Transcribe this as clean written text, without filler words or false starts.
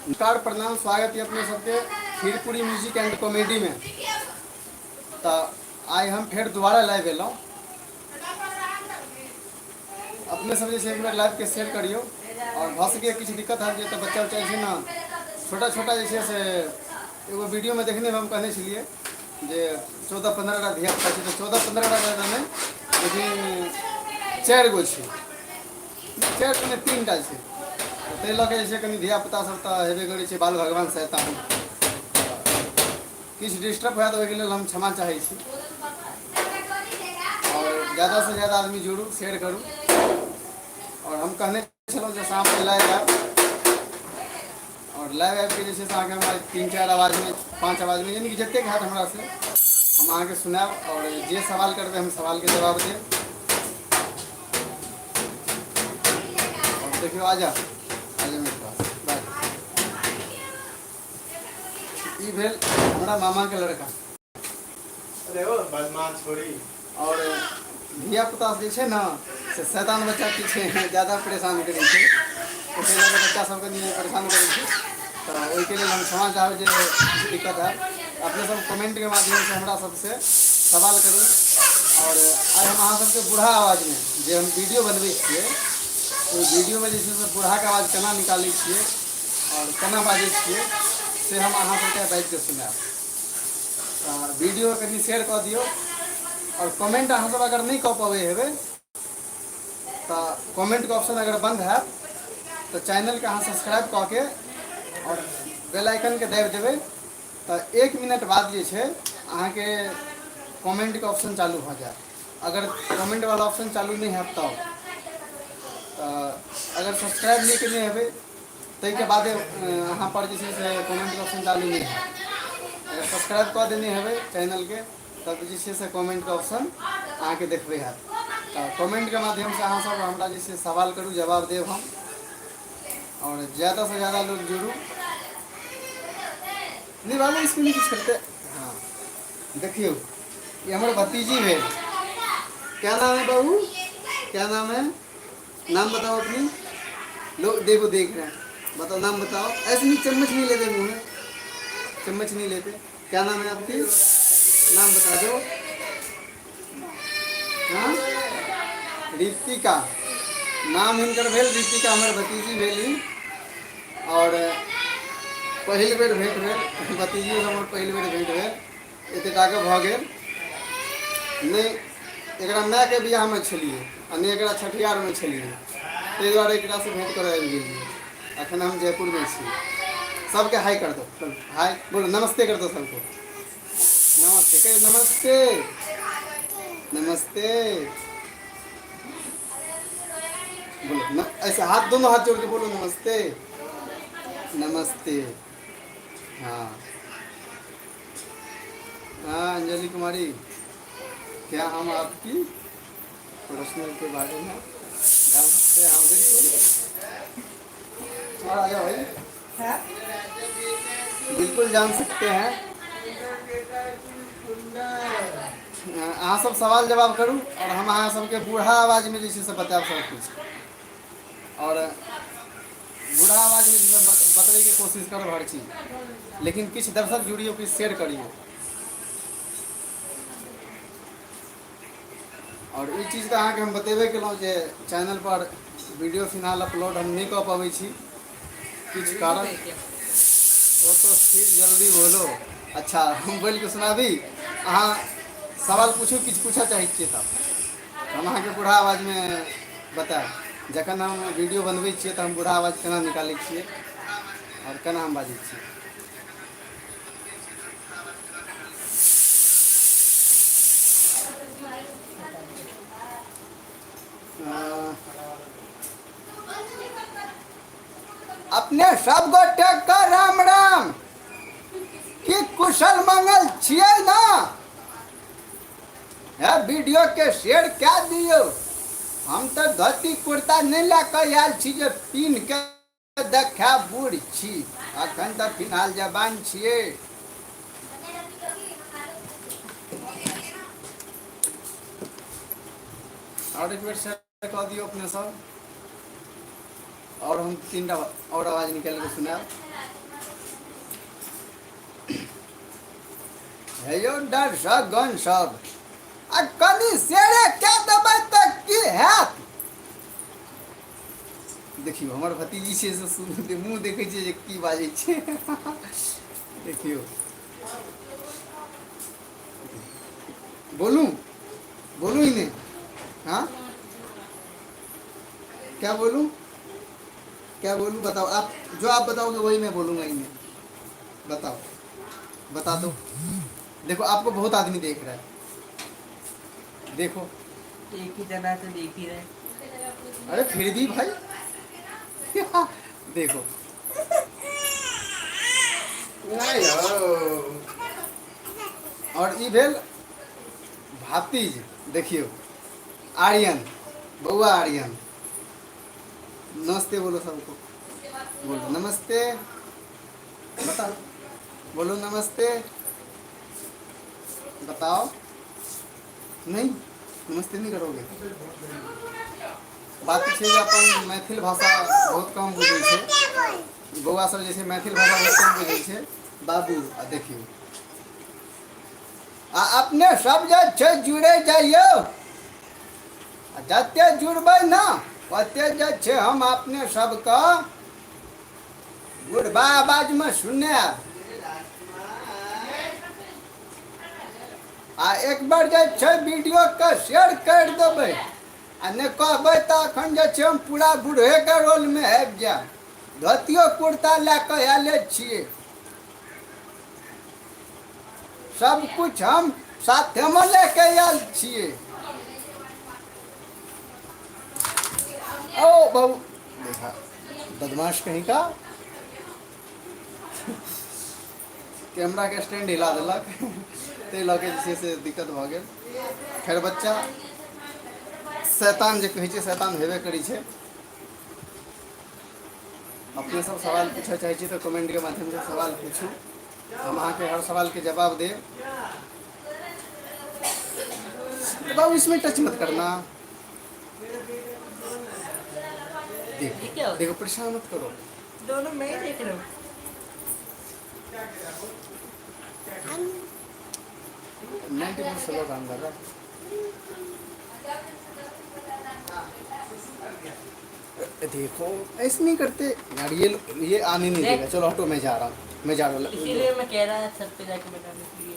नमस्कार प्रणाम स्वागत है अपने सबके खीरपुरी म्यूजिक एंड कॉमेडी में। तो आज हम फिर दोबारा लाइव एलौं। अपने सब जैसे एक बार लाइव के शेयर करियो और भऽ सके किछु दिक्कत है तो बच्चा उच्चा छै ना छोटा छोटा जैसे से एगो वीडियो में देखने में हम कहने छलिए जे 14-15 धिया पुता छै, तो 14-15 में लेकिन 4 गो छै, 4 में 3 टा छै। ताहि लऽ के जैसे कनि धिया पुता सब तो हेबे करै छै, बाल भगवान सहायता हो किछु डिस्टर्ब होया तो ओहिके लेल हम क्षमा चाहै छी। और ज़्यादा से ज़्यादा आदमी जुड़ू, शेयर करूँ। और हम कहने छलहुँ जे शाम में लाइव आयब और लाइव आबि के जैसे अहाँके हमरा 3-4 आवाज में 5 आवाज में यानी कि जतेक हैत हमरा से हम अहाँके सुनायब और जे सवाल करबै हम सवाल के जवाब देब। और देखियो आजा मेरे पास बाय। ई भेल हमरा मामा के लड़का। अरे ओ बदमाश छोड़ी। और धिया पुता जे छै ना से शैतान बच्चा की छै ज़्यादा परेशान करै छै, ओहि लऽ कऽ बच्चा सबके नहीं परेशान करै छै। तो ओहिके लेल हम क्षमा चाहब जे दिक्कत है। अपने सब कमेंट के माध्यम से हमरा सबसे सवाल करू। और आज हम अहाँ सबके बूढ़ा आवाज में जे हम वीडियो बनबै छियै ओहि वीडियो में जैसे से बूढ़ा के आवाज केना निकालै छियै और केना बाजै छियै से हम अहाँ सबके बाजि के सुनायब। वीडियो कनि शेयर कऽ दियौ और कमेंट अहाँ सब अगर नहीं कऽ पाबै हेबै तो कमेंट के ऑप्शन अगर बंद है तो चैनल के अहाँ सब्सक्राइब कऽ के और बेल आइकन के दाबि देबै तो 1 मिनट बाद जे छै अहाँके कमेंट के ऑप्शन चालू भऽ जायत। अगर कमेंट वाला ऑप्शन चालू नहीं है तब अगर सब्सक्राइब नहीं केने हेबै ताहि के बाद अहाँ पर जे छै से कमेंट के ऑप्शन चालू नहीं है। अगर सब्सक्राइब कऽ देने हेबै चैनल के तब जे छै से कमेंट के ऑप्शन अहाँके देखबै हैत। तो कमेंट के माध्यम से अहाँ सब हमरा जे छै सवाल करू, जवाब देब हम। और ज़्यादा से ज़्यादा लोग जुड़ू। नहीं बाबू इसमें नहीं कुछ करते। हाँ देखियो ये हमारे भतीजी है। क्या नाम है बहू, क्या नाम है? नाम बताओ अपनी। लोग देखो देख रहे हैं, बताओ नाम बताओ। ऐसे नहीं, चम्मच नहीं लेते मुँह में, चम्मच नहीं लेते। क्या नाम है आपकी? नाम बता दो। हाँ ऋतिका नाम हिनकर भेल ऋतिका, हमर भतीजी भेली। और पहिल बेर भेंट भेल, भतीजी हमर पहिल बेर भेंट भेल। एतेटाके भऽ गेल नहीं एकरा माय के बियाह में छलिए आ नहीं एकरा छठियार में छलिए, ताहि दुआरे एकरा से भेंट करऽ आबि गेलिए। अखन हम जयपुर में छी। सबके हाय कर दो, हाय बोलो, नमस्ते कर दो सबको। नमस्ते कहियो, नमस्ते नमस्ते बोलो न, ऐसे हाथ दोनों हाथ जोड़ के बोलो नमस्ते नमस्ते। हाँ हाँ अंजलि कुमारी, क्या हम आपकी पर्सनल के बारे में जान सकते हैं? हाँ बिल्कुल, और आ जाओ भाई। बिल्कुल जान सकते हैं। अहाँ सब सवाल जवाब करूँ और हम अहाँ सबके बूढ़ा आवाज में जैसे से बताएब सब कुछ। और बूढ़ा आवाज में जैसे बतबै के कोशिश करब हर चीज, लेकिन किछु दर्शक जुड़ियो, किछु शेयर करियो। और ये चीज़ तो अहाँके हम बतेबे केलहुँ जे चैनल पर वीडियो फिलहाल अपलोड हम नहीं कऽ पाबै छी किछु कारण। वो तो फिर जल्दी बोलो। अच्छा हम बोल के सुनाबी, अहाँ सवाल पूछू, किछु पूछऽ चाहै छियै तब हम अहाँके बूढ़ा आवाज में बताएब। जखन हम वीडियो बनबै छियै तऽ हम बूढ़ा आवाज केना निकालै छियै और केना हम बाजै छियै। अपने सब गोटे का राम राम, कि कुशल मंगल छियै ना? है वीडियो के शेयर क्या दियो। हम तो धोती कुर्ता नहीं ला कर आयल छी जे पीन के देखा बूढ़ छी, अखन तो फिलहाल जवान छियै। और एक बेर शेयर कऽ दियौ अपने सब, और हम 3टा और आवाज निकाल के सुनाएब। है यो डर सा गन सब आ कनी सेरे क्या दबाई तक की है। देखियो हमर भतीजी छै से शुरू से मुंह देखै छियै जे की बाजै छै। देखियो बोलूं बोलूं ही नहीं। हाँ क्या बोलूं क्या बोलूं बताओ आप, जो आप बताओगे वही मैं बोलूंगा ही नहीं। बताओ बता दो। देखो आपको बहुत आदमी देख रहा है, देखो। एक ही जना तो देख ही रहे। अरे फिर भी भाई देखो नहीं हो। और ई भेल भातीज। देखियो आर्यन, बउआ आर्यन। नमस्ते बोलो सबको, बोलो नमस्ते, बताओ बोलो नमस्ते, बताओ। नहीं नमस्ते नहीं करोगे। बात छै जे अपन मैथिल भाषा बहुत कम बुझै छै, बौआ सब जे छै मैथिल भाषा बहुत कम बुझै छै। बाबू आ देखियो आ अपने सब जे छै जुड़े जाइयो, आ जते जुड़बै ना ओते जे छै हम अपने सबके बुढ़बा आवाज में सुनाएब। आ एक बार जे छै वीडियो के शेयर कर देबै, आ नहि कहबै तऽ एखन जे छै हम पूरा बूढ़े के रोल में आबि जाएब। धोतियो कुर्ता लए कऽ आएले छियै, सब कुछ हम साथे में लेके आयल छियै। ओ बाबू देखा बदमाश कहीं का कैमरा के स्टैंड हिला देलक ताहि लऽ के जे छै से दिक्कत भऽ गेल। खैर बच्चा शैतान जे कहै छै शैतान हेबे करै छै। अपने सब सवाल पूछऽ चाहै छी तो कमेंट के माध्यम से सवाल पूछू, हम अहाँ के हर सवाल के जवाब देब। बाबू इसमें टच मत करना, देखो देखो परेशान मत करो। दोनों मैं ही देख रहा हूँ। 90% स्लो काम कर रहा है। देखो ऐसे नहीं करते यार, ये आने नहीं देगा। चलो हटो, मैं जा रहा हूँ, मैं जा रहा हूँ। इसीलिए मैं कह रहा था छत पे जाके बनाने के लिए।